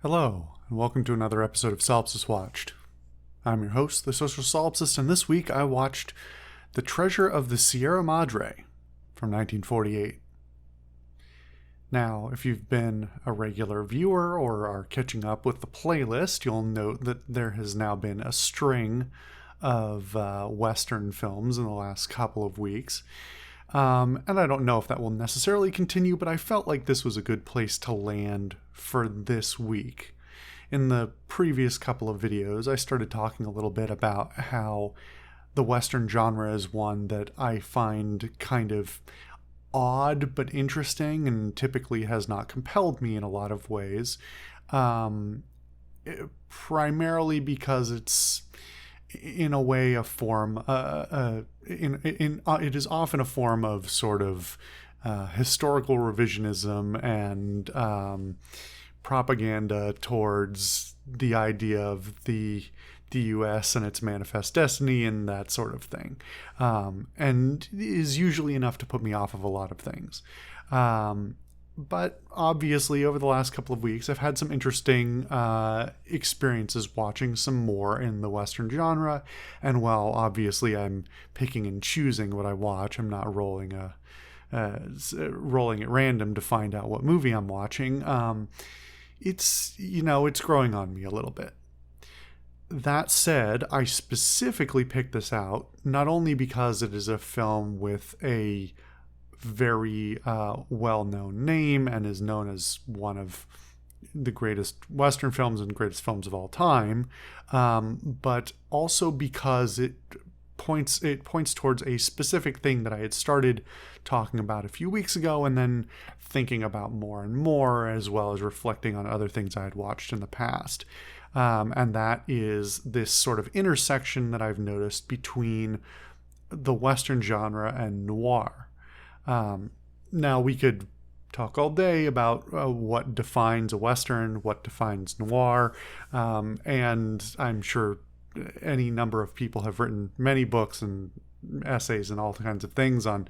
Hello, and welcome to another episode of Solipsist Watched. I'm your host, the Social Solipsist, and this week I watched The Treasure of the Sierra Madre from 1948. Now, if you've been a regular viewer or are catching up with the playlist, you'll note that there has now been a string of Western films in the last couple of weeks. And I don't know if that will necessarily continue, but I felt like this was a good place to land for this week. In the previous couple of videos, I started talking a little bit about how the Western genre is one that I find kind of odd but interesting and typically has not compelled me in a lot of ways. Primarily because it's in a way a form it is often a form of sort of historical revisionism and propaganda towards the idea of the US and its manifest destiny and that sort of thing, and is usually enough to put me off of a lot of things. But obviously, over the last couple of weeks, I've had some interesting experiences watching some more in the Western genre. And while obviously I'm picking and choosing what I watch, I'm not rolling at random to find out what movie I'm watching. It's growing on me a little bit. That said, I specifically picked this out not only because it is a film with a very well-known name and is known as one of the greatest Western films and greatest films of all time, but also because it points towards a specific thing that I had started talking about a few weeks ago and then thinking about more and more, as well as reflecting on other things I had watched in the past. And that is this sort of intersection that I've noticed between the Western genre and noir. Now, we could talk all day about what defines a Western, what defines noir, and I'm sure any number of people have written many books and essays and all kinds of things on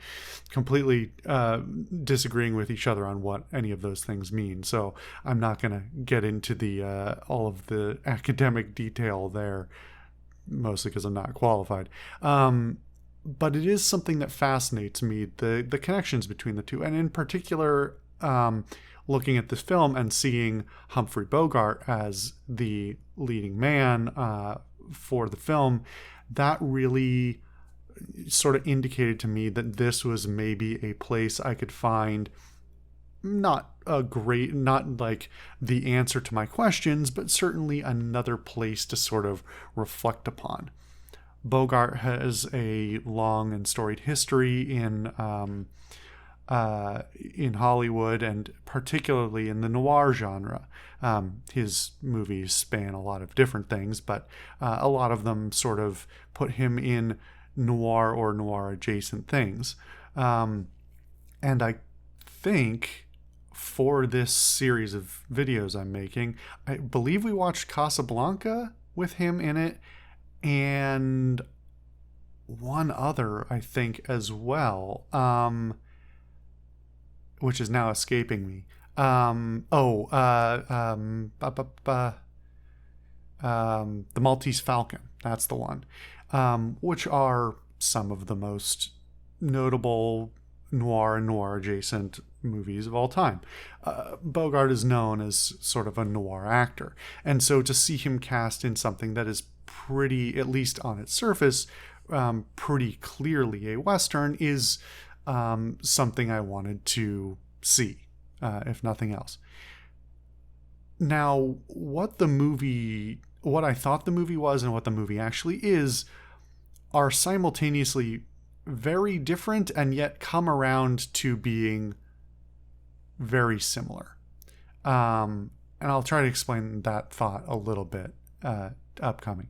completely disagreeing with each other on what any of those things mean. So I'm not going to get into the all of the academic detail there, mostly because I'm not qualified. But it is something that fascinates me, the connections between the two. And in particular, looking at this film and seeing Humphrey Bogart as the leading man for the film, that really sort of indicated to me that this was maybe a place I could find not like the answer to my questions, but certainly another place to sort of reflect upon. Bogart has a long and storied history in Hollywood, and particularly in the noir genre. His movies span a lot of different things, but a lot of them sort of put him in noir or noir adjacent things. And I think for this series of videos I'm making, I believe we watched Casablanca with him in it, and one other, I think, as well, which is now escaping me. The Maltese Falcon. That's the one. Which are some of the most notable noir and noir adjacent movies of all time. Bogart is known as sort of a noir actor, and so to see him cast in something that is pretty, at least on its surface, pretty clearly a Western is something I wanted to see, if nothing else. Now, what I thought the movie was and what the movie actually is are simultaneously very different and yet come around to being very similar. And I'll try to explain that thought a little bit upcoming.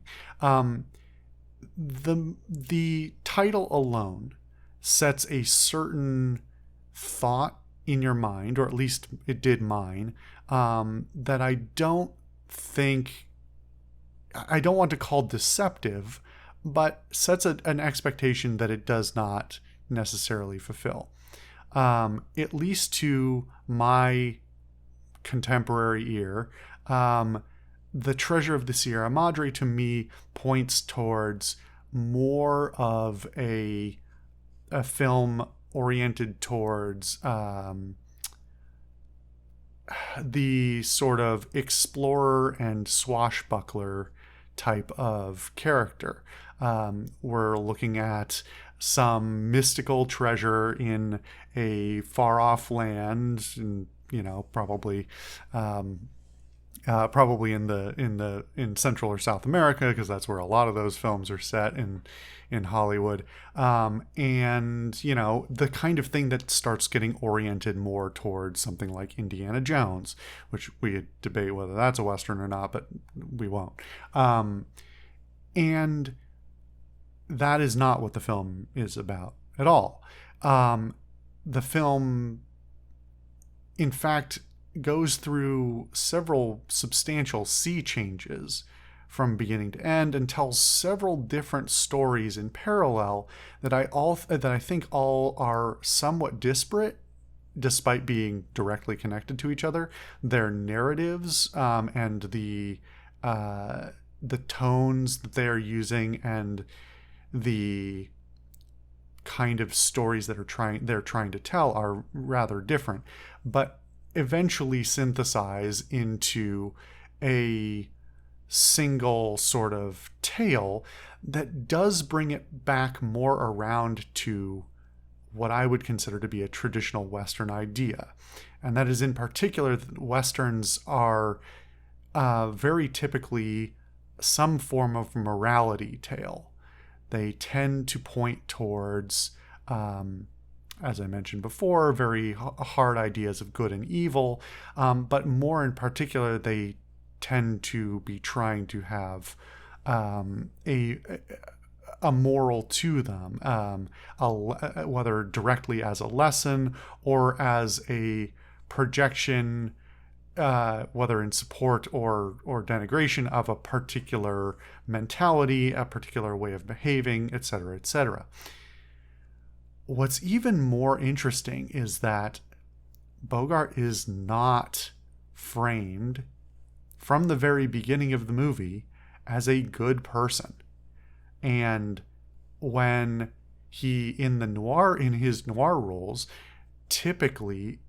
The title alone sets a certain thought in your mind, or at least it did mine, that I don't want to call deceptive, but sets an expectation that it does not necessarily fulfill. At least to my contemporary ear, The Treasure of the Sierra Madre, to me, points towards more of a film oriented towards the sort of explorer and swashbuckler type of character. We're looking at some mystical treasure in a far off land, and probably probably in Central or South America, because that's where a lot of those films are set in Hollywood. And the kind of thing that starts getting oriented more towards something like Indiana Jones, which we could debate whether that's a Western or not, but we won't. And that is not what the film is about at all. The film, in fact, goes through several substantial sea changes from beginning to end, and tells several different stories in parallel that I think all are somewhat disparate, despite being directly connected to each other. Their narratives and the tones that they are using, and the kind of stories that they're trying to tell are rather different, but eventually synthesize into a single sort of tale that does bring it back more around to what I would consider to be a traditional Western idea. And that is, in particular, that Westerns are very typically some form of morality tale. They tend to point towards, as I mentioned before, very hard ideas of good and evil, but more in particular, they tend to be trying to have a moral to them, whether directly as a lesson or as a projection, whether in support or denigration of a particular mentality, a particular way of behaving, etc., etc. What's even more interesting is that Bogart is not framed from the very beginning of the movie as a good person. And when he, in his noir roles, typically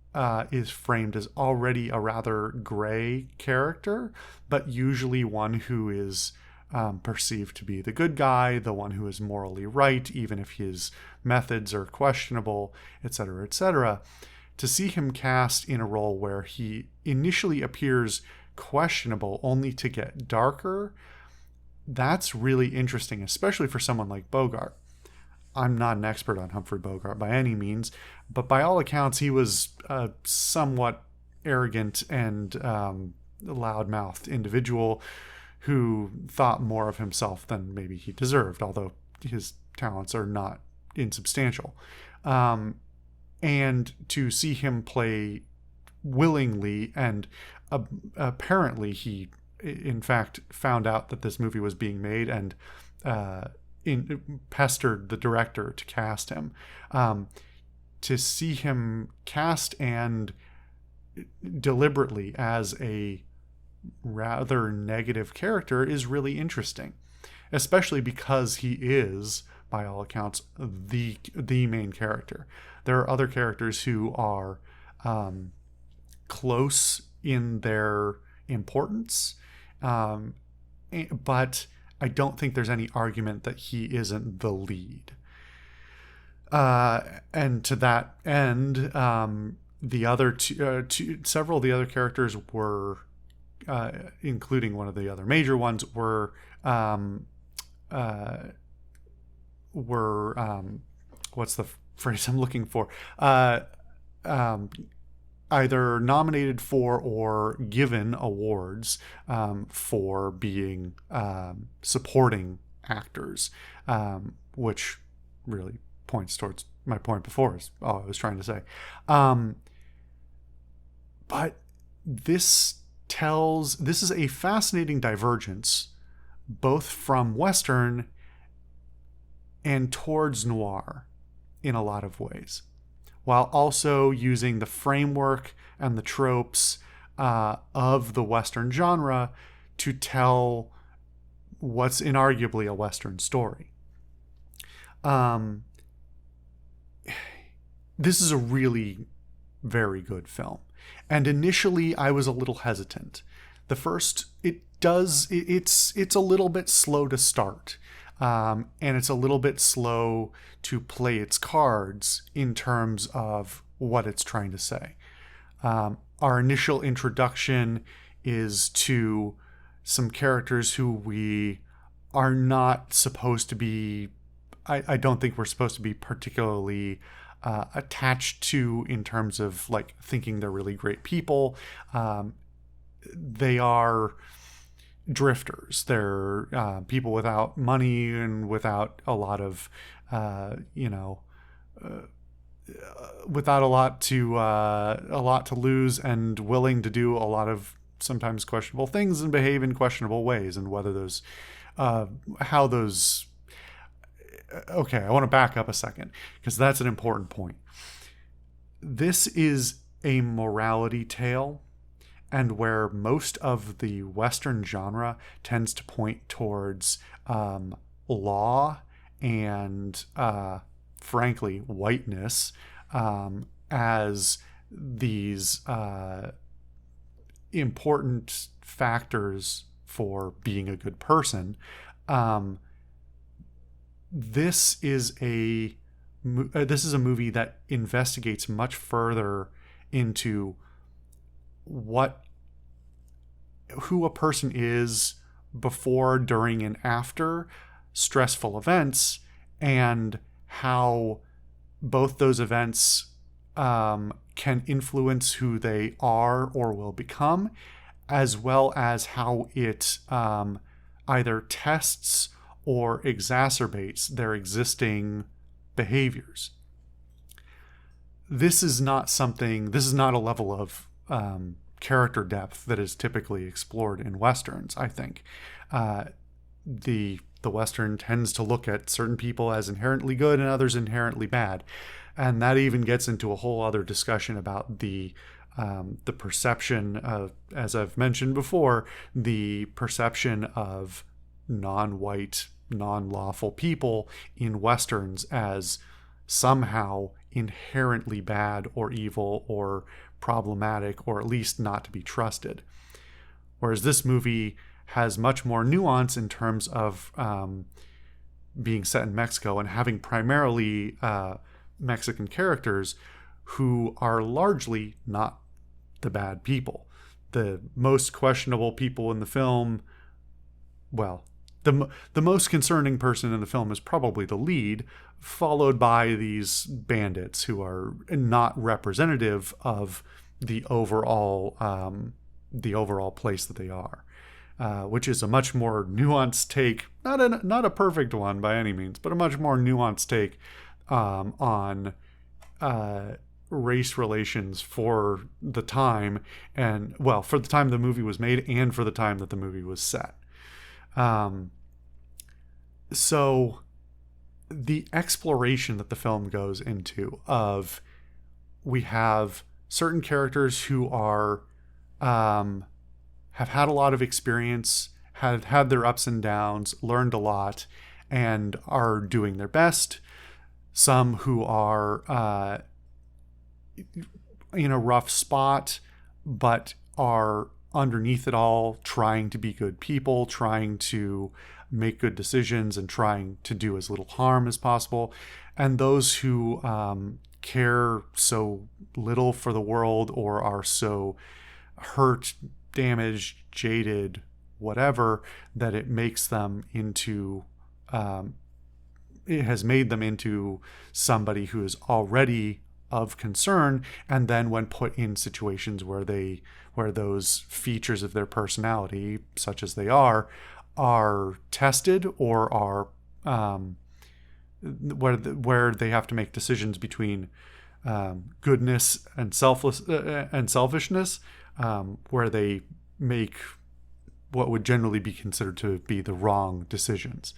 is framed as already a rather gray character, but usually one who is perceived to be the good guy, the one who is morally right, even if his methods are questionable, etc., etc. To see him cast in a role where he initially appears questionable only to get darker, that's really interesting, especially for someone like Bogart. I'm not an expert on Humphrey Bogart by any means, but by all accounts, he was a somewhat arrogant and loud-mouthed individual who thought more of himself than maybe he deserved, although his talents are not insubstantial. And to see him play willingly, and apparently he, in fact, found out that this movie was being made and pestered the director to cast him. To see him cast and deliberately as a rather negative character is really interesting, especially because he is, by all accounts, the main character. There are other characters who are close in their importance, but I don't think there's any argument that he isn't the lead. And to that end, the other several of the other characters were, including one of the other major ones, were what's the phrase I'm looking for? Either nominated for or given awards for being supporting actors, which really points towards my point before, is all I was trying to say. But this is a fascinating divergence, both from Western and towards noir in a lot of ways, while also using the framework and the tropes of the Western genre to tell what's inarguably a Western story. This is a really very good film. And initially I was a little hesitant. It's a little bit slow to start. And it's a little bit slow to play its cards in terms of what it's trying to say. Our initial introduction is to some characters who we are not supposed to be, I don't think we're supposed to be particularly attached to in terms of like thinking they're really great people. They are drifters. They're people without money and without a lot of, without a lot to lose, and willing to do a lot of sometimes questionable things and behave in questionable ways. And whether those, how those. Okay, I want to back up a second because that's an important point. This is a morality tale, and where most of the Western genre tends to point towards law and, frankly, whiteness as these important factors for being a good person. This is a movie that investigates much further into who a person is before, during, and after stressful events, and how both those events can influence who they are or will become, as well as how it either tests or exacerbates their existing behaviors. This is not a level of character depth that is typically explored in Westerns, I think. The Western tends to look at certain people as inherently good and others inherently bad. And that even gets into a whole other discussion about the perception of, as I've mentioned before, the perception of non-white, non-lawful people in Westerns as somehow inherently bad or evil or problematic, or at least not to be trusted. Whereas this movie has much more nuance in terms of being set in Mexico and having primarily Mexican characters who are largely not the bad people. The most questionable people in the film, well, the most concerning person in the film is probably the lead, followed by these bandits who are not representative of the overall place that they are, which is a much more nuanced take, not a perfect one by any means, but a much more nuanced take on race relations for the time, and well, for the time the movie was made and for the time that the movie was set. So the exploration that the film goes into of, we have certain characters who are have had a lot of experience, have had their ups and downs, learned a lot, and are doing their best. Some who are in a rough spot, but are underneath it all trying to be good people, trying to make good decisions, and trying to do as little harm as possible. And those who care so little for the world, or are so hurt, damaged, jaded, whatever, that it makes them into it has made them into somebody who is already of concern, and then when put in situations where those features of their personality, such as they are tested, or are where they have to make decisions between goodness and selfishness, where they make what would generally be considered to be the wrong decisions.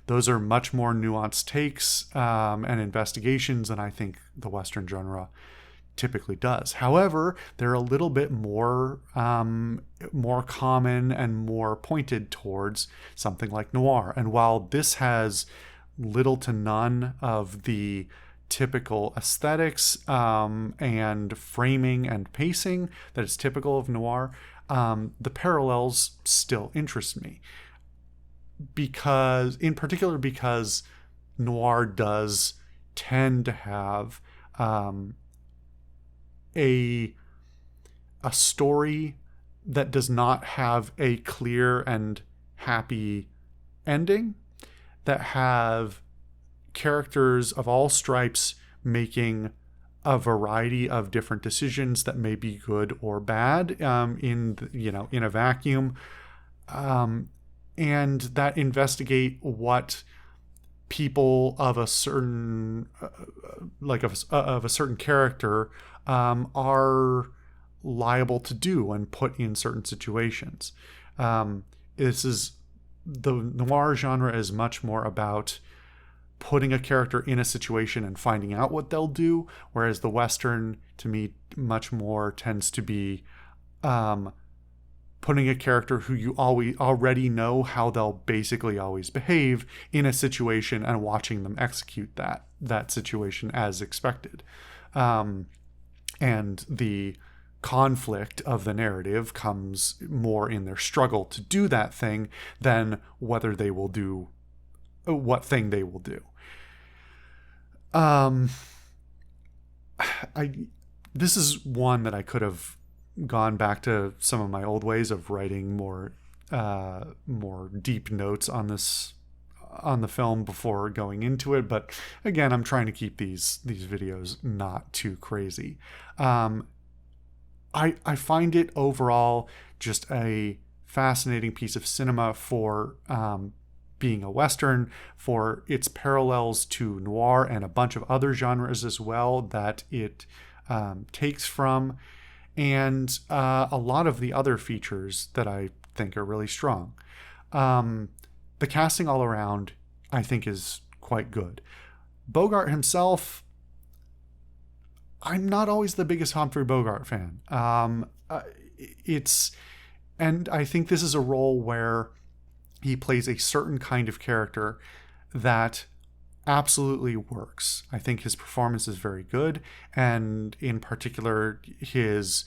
Those are much more nuanced takes and investigations, and I think the Western genre typically does. However, they're a little bit more more common and more pointed towards something like noir. And while this has little to none of the typical aesthetics and framing and pacing that is typical of noir, the parallels still interest me, because in particular because noir does tend to have a story that does not have a clear and happy ending, that have characters of all stripes making a variety of different decisions that may be good or bad in a vacuum, and that investigate what people of a certain of a certain character are liable to do and put in certain situations. This is the noir genre is much more about putting a character in a situation and finding out what they'll do, whereas the Western, to me, much more tends to be putting a character who you already know how they'll basically always behave in a situation and watching them execute that situation as expected. And the conflict of the narrative comes more in their struggle to do that thing than whether they will do what thing they will do. This is one that I could have gone back to some of my old ways of writing more deep notes on the film before going into it, but again, I'm trying to keep these videos not too crazy. I find it overall just a fascinating piece of cinema for being a Western, for its parallels to noir and a bunch of other genres as well that it takes from, and a lot of the other features that I think are really strong. The casting all around, I think, is quite good. Bogart himself, I'm not always the biggest Humphrey Bogart fan. And I think this is a role where he plays a certain kind of character that absolutely works. I think his performance is very good, and in particular, his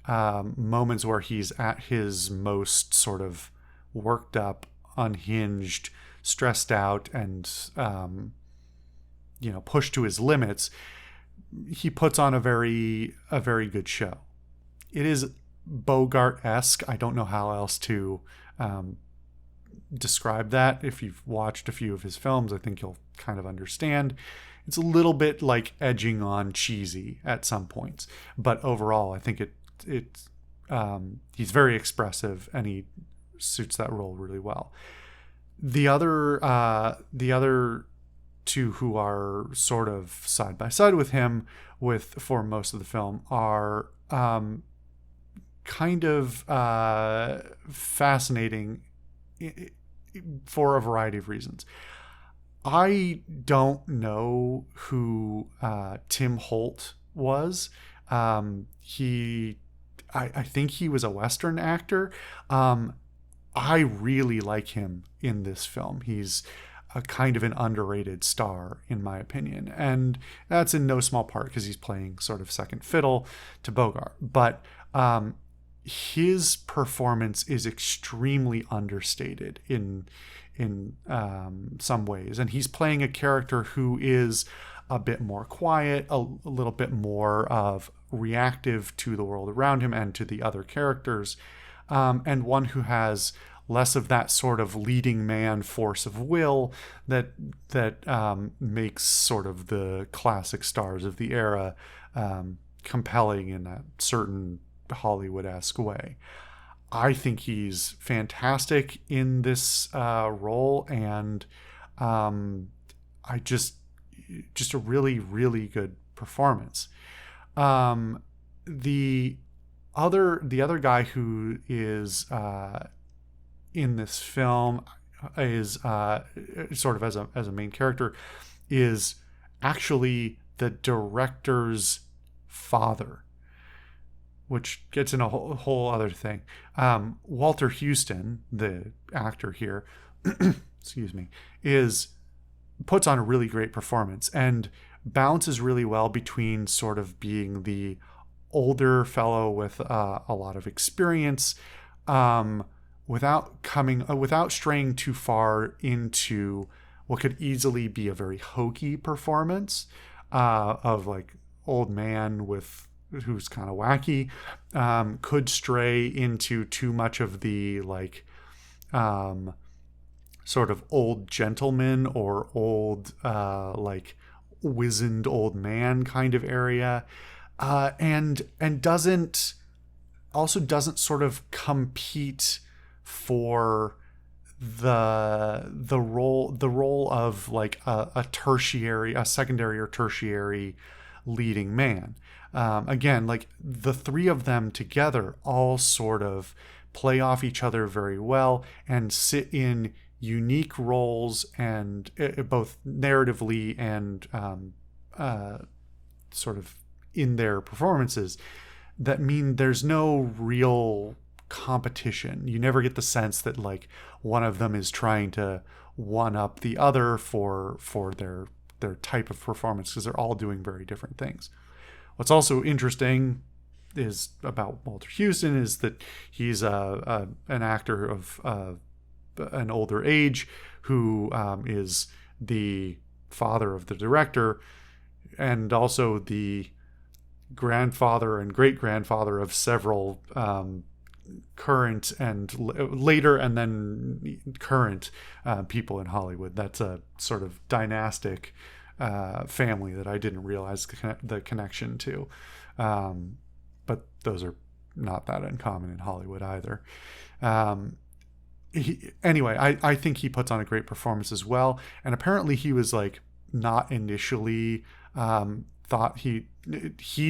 moments where he's at his most sort of worked up, unhinged, stressed out, and pushed to his limits, he puts on a very good show. It is Bogart-esque. I don't know how else to describe that. If you've watched a few of his films, I think you'll kind of understand. It's a little bit like edging on cheesy at some points, but overall, I think he's very expressive and he suits that role really well. The other two who are sort of side by side with him for most of the film are kind of fascinating for a variety of reasons. I don't know who Tim Holt was. I think he was a Western actor. I really like him in this film. He's a kind of an underrated star, in my opinion. And that's in no small part because he's playing sort of second fiddle to Bogart. But his performance is extremely understated in some ways. And he's playing a character who is a bit more quiet, a little bit more of reactive to the world around him and to the other characters, and one who has less of that sort of leading man force of will that makes sort of the classic stars of the era compelling in a certain Hollywood-esque way. I think he's fantastic in this role, and I just a really, really good performance. The other guy who is in this film is sort of as a main character is actually the director's father, which gets in a whole other thing. Walter Houston, the actor here, excuse me, is puts on a really great performance and balances really well between sort of being the older fellow with a lot of experience, without straying too far into what could easily be a very hokey performance of like old man with who's kind of wacky, could stray into too much of the like sort of old gentleman or old like wizened old man kind of area, and doesn't sort of compete for the role of like a secondary or tertiary leading man. Again, like the three of them together all sort of play off each other very well and sit in unique roles, and both narratively and sort of in their performances, that mean there's no real competition. You never get the sense that like one of them is trying to one up the other for their type of performance, because they're all doing very different things. What's also interesting is about Walter Houston is that he's an actor of an older age who is the father of the director, and also the grandfather and great grandfather of several current and later and then current people in Hollywood. That's a sort of dynastic family that I didn't realize the connection to, but those are not that uncommon in Hollywood either. Anyway, I think he puts on a great performance as well, and apparently he was like not initially thought he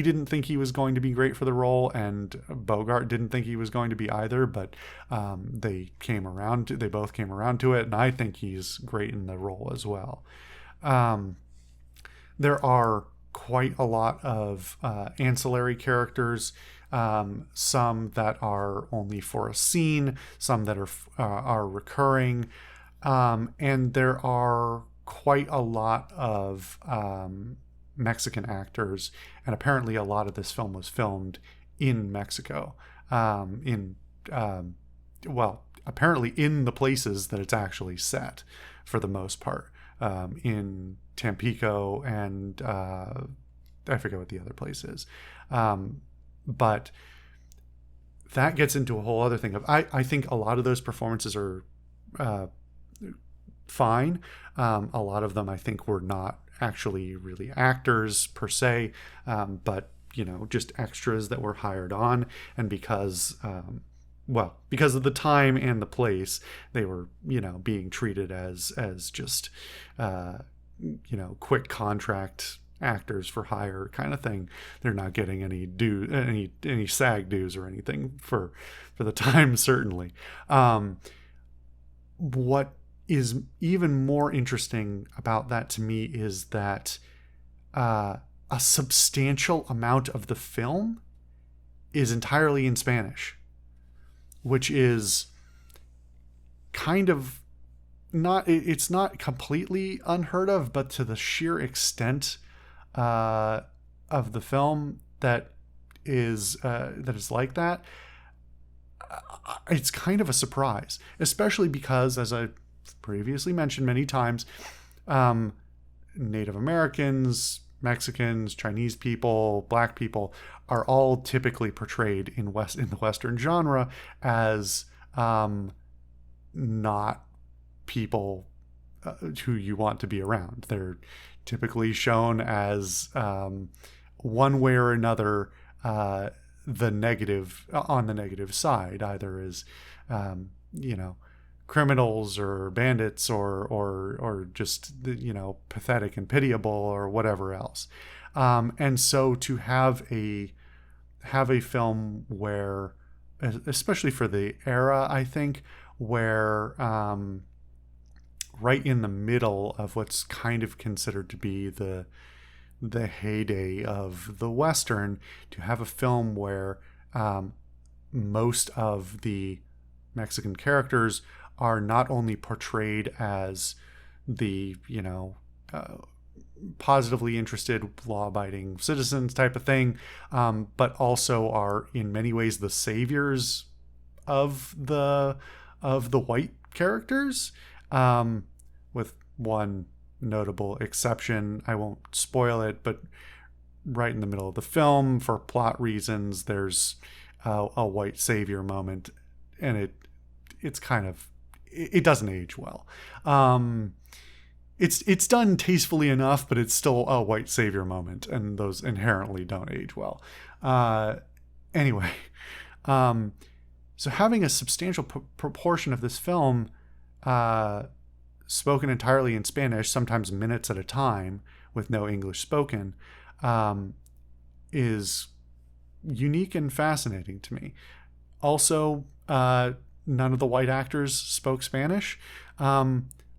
didn't think he was going to be great for the role, and Bogart didn't think he was going to be either, but they both came around to it, and I think he's great in the role as well. There are quite a lot of ancillary characters, some that are only for a scene, some that are recurring, and there are quite a lot of Mexican actors, and apparently a lot of this film was filmed in Mexico, apparently in the places that it's actually set for the most part, in Tampico and I forget what the other place is, but that gets into a whole other thing of I think a lot of those performances are fine. A lot of them I think were not actually really actors per se, but just extras that were hired on, and because of the time and the place, they were being treated as just quick contract actors for hire kind of thing. They're not getting any SAG dues or anything for the time, certainly. What is even more interesting about that to me is that a substantial amount of the film is entirely in Spanish, which is kind of it's not completely unheard of, but to the sheer extent of the film that is like that, it's kind of a surprise, especially because, as I previously mentioned many times, Native Americans, Mexicans, Chinese people, Black people are all typically portrayed in the Western genre as not people who you want to be around. They're typically shown as one way or another on the negative side, either as criminals or bandits or just pathetic and pitiable or whatever else. And so to have a film where, especially for the era, I think, where right in the middle of what's kind of considered to be the the heyday of the Western, to have a film where most of the Mexican characters are not only portrayed as the, positively interested, law-abiding citizens type of thing, but also are in many ways the saviors of the white characters, with one notable exception. I won't spoil it, but right in the middle of the film, for plot reasons, there's a white savior moment, and it's kind of, it doesn't age well. It's done tastefully enough, but it's still a white savior moment, and those inherently don't age well. Anyway, so having a substantial proportion of this film spoken entirely in Spanish, sometimes minutes at a time, with no English spoken, is unique and fascinating to me. Also, none of the white actors spoke Spanish,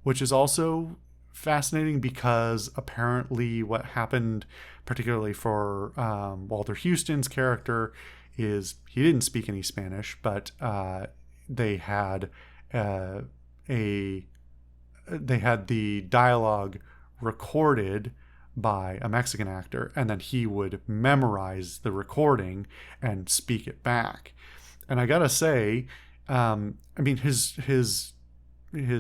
which is also fascinating because apparently what happened, particularly for Walter Houston's character, is he didn't speak any Spanish, but they had the dialogue recorded by a Mexican actor, and then he would memorize the recording and speak it back. And I gotta say, his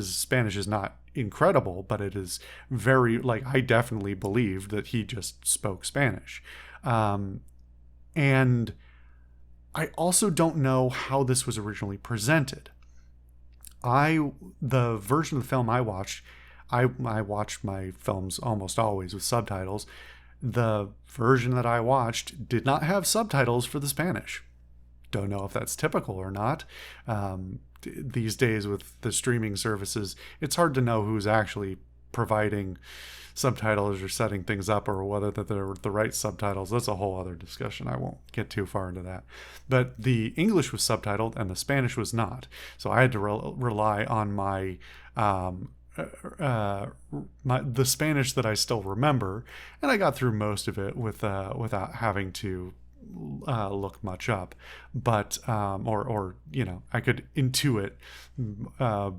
Spanish is not incredible, but it is very, I definitely believed that he just spoke Spanish. And I also don't know how this was originally presented. The version of the film I watched, I watched my films almost always with subtitles. The version that I watched did not have subtitles for the Spanish. Don't know if that's typical or not. These days with the streaming services, it's hard to know who's actually providing subtitles or setting things up, or whether they're the right subtitles. That's a whole other discussion. I won't get too far into that. But the English was subtitled and the Spanish was not. So I had to rely on my the Spanish that I still remember, and I got through most of it without having to look much up, but I could intuit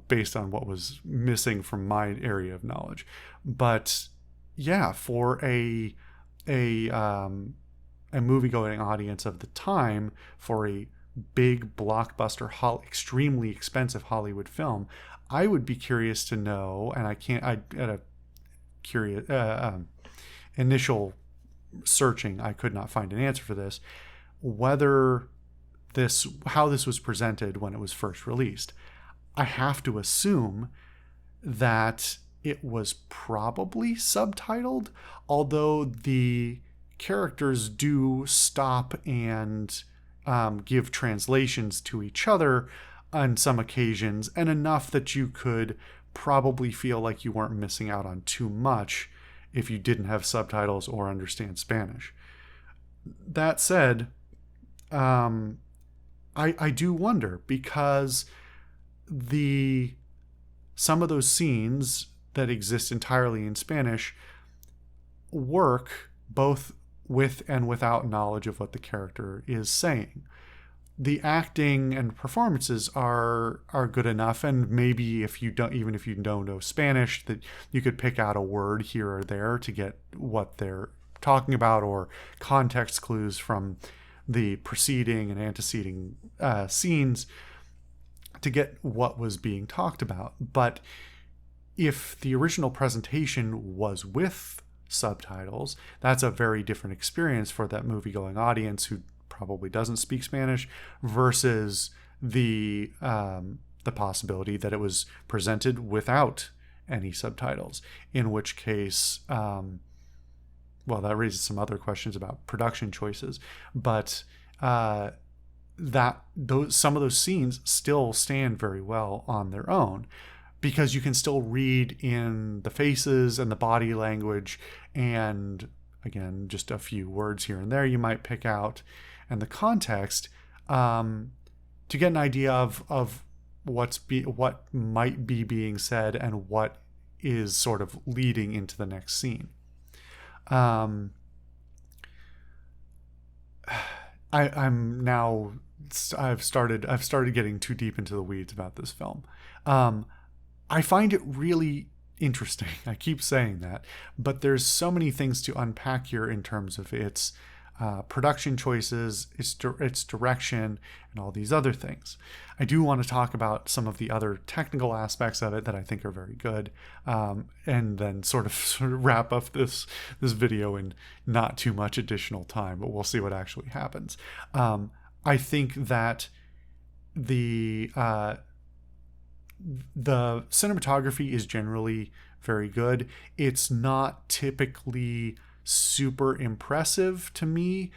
based on what was missing from my area of knowledge. But yeah, for a movie-going audience of the time, for a big blockbuster, extremely expensive Hollywood film, I would be curious to know, and at a curious initial searching, I could not find an answer for this, how this was presented when it was first released. I have to assume that it was probably subtitled, although the characters do stop and give translations to each other on some occasions, and enough that you could probably feel like you weren't missing out on too much if you didn't have subtitles or understand Spanish. That said, I do wonder, because some of those scenes that exist entirely in Spanish work both with and without knowledge of what the character is saying. The acting and performances are good enough, and maybe if you don't know Spanish, that you could pick out a word here or there to get what they're talking about, or context clues from the preceding and anteceding scenes to get what was being talked about. But if the original presentation was with subtitles, that's a very different experience for that movie-going audience who probably doesn't speak Spanish, versus the possibility that it was presented without any subtitles, in which case, that raises some other questions about production choices, but some of those scenes still stand very well on their own, because you can still read in the faces and the body language, and again, just a few words here and there you might pick out, and the context, to get an idea of what might be being said and what is sort of leading into the next scene. Um, I'm now I've started getting too deep into the weeds about this film. Um, I find it really interesting. I keep saying that, but there's so many things to unpack here in terms of its production choices, its direction, and all these other things. I do want to talk about some of the other technical aspects of it that I think are very good, and then sort of wrap up this video in not too much additional time. But we'll see what actually happens. I think that the the cinematography is generally very good. It's not typically super impressive to me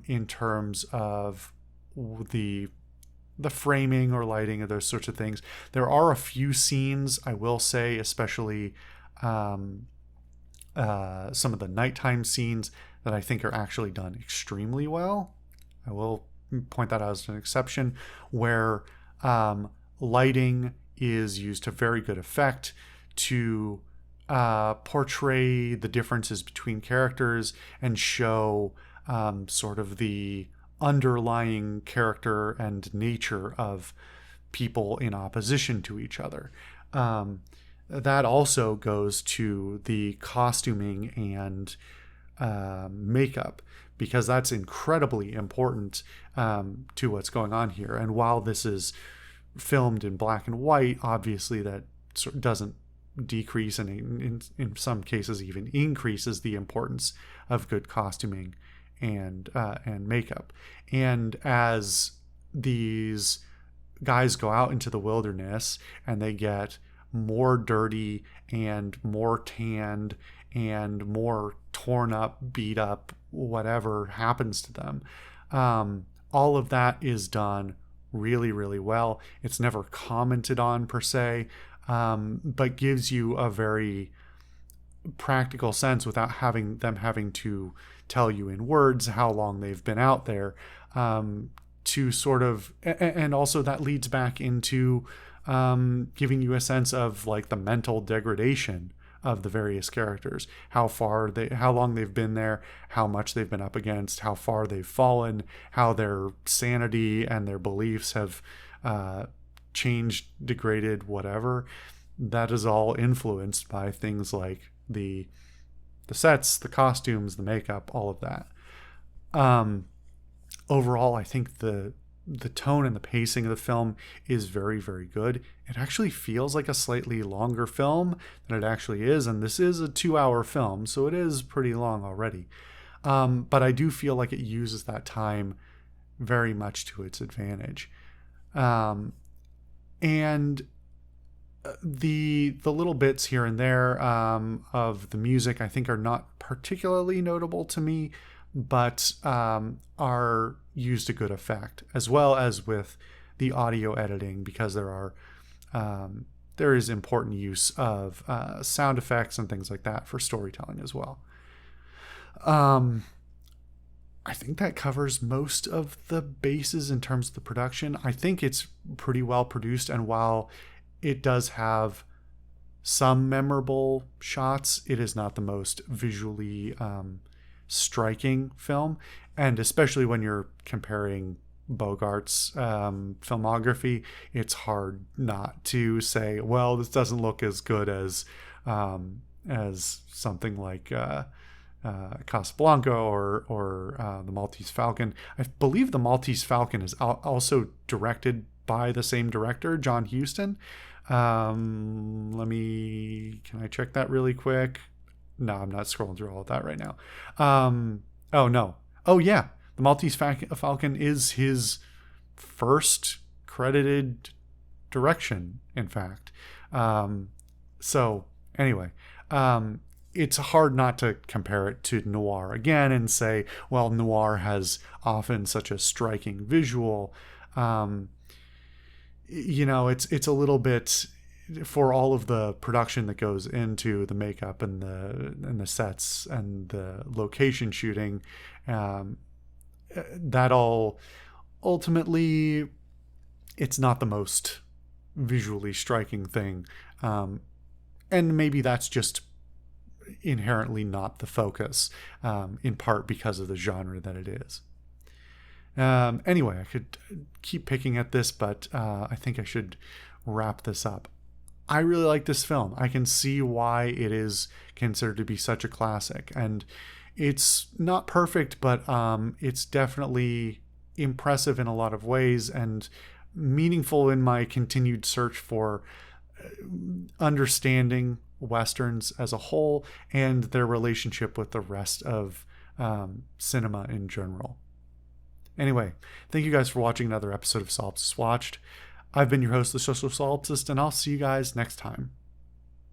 in terms of the framing or lighting or those sorts of things. There are a few scenes, I will say, especially some of the nighttime scenes that I think are actually done extremely well. I will point that out as an exception, where lighting is used to very good effect to portray the differences between characters and show sort of the underlying character and nature of people in opposition to each other. That also goes to the costuming and makeup, because that's incredibly important to what's going on here. And while this is filmed in black and white, obviously that sort of doesn't decrease, and in some cases even increases the importance of good costuming and makeup. And as these guys go out into the wilderness and they get more dirty and more tanned and more torn up, beat up, whatever happens to them, all of that is done really, really well. It's never commented on per se, but gives you a very practical sense without having to tell you in words how long they've been out there, to sort of, and also that leads back into giving you a sense of like the mental degradation of the various characters, how long they've been there, how much they've been up against, how far they've fallen, how their sanity and their beliefs have changed, degraded, whatever. That is all influenced by things like the sets, the costumes, the makeup, all of that. Overall, I think the tone and the pacing of the film is very, very good. It actually feels like a slightly longer film than it actually is, and this is a 2-hour film, so it is pretty long already. But I do feel like it uses that time very much to its advantage. And the little bits here and there of the music, I think, are not particularly notable to me, but are used to good effect, as well as with the audio editing, because there is important use of sound effects and things like that for storytelling as well. I think that covers most of the bases in terms of the production. I think it's pretty well produced, and while it does have some memorable shots, it is not the most visually striking film. And especially when you're comparing Bogart's filmography, it's hard not to say, well, this doesn't look as good as something like Casablanca or The Maltese Falcon. I believe The Maltese Falcon is also directed by the same director, John Huston. Can I check that really quick? No, I'm not scrolling through all of that right now. Oh no. Oh yeah. The Maltese Falcon is his first credited direction, in fact. So anyway, it's hard not to compare it to noir again and say, well, noir has often such a striking visual. It's a little bit, for all of the production that goes into the makeup and the sets and the location shooting, that all ultimately, it's not the most visually striking thing, and maybe that's just inherently not the focus, in part because of the genre that it is. Anyway, I could keep picking at this, but I think I should wrap this up. I really like this film. I can see why it is considered to be such a classic. And it's not perfect, but it's definitely impressive in a lot of ways and meaningful in my continued search for understanding Westerns as a whole and their relationship with the rest of cinema in general. Anyway, thank you guys for watching another episode of Solipsist Watched. I've been your host, the Social Solipsist, and I'll see you guys next time.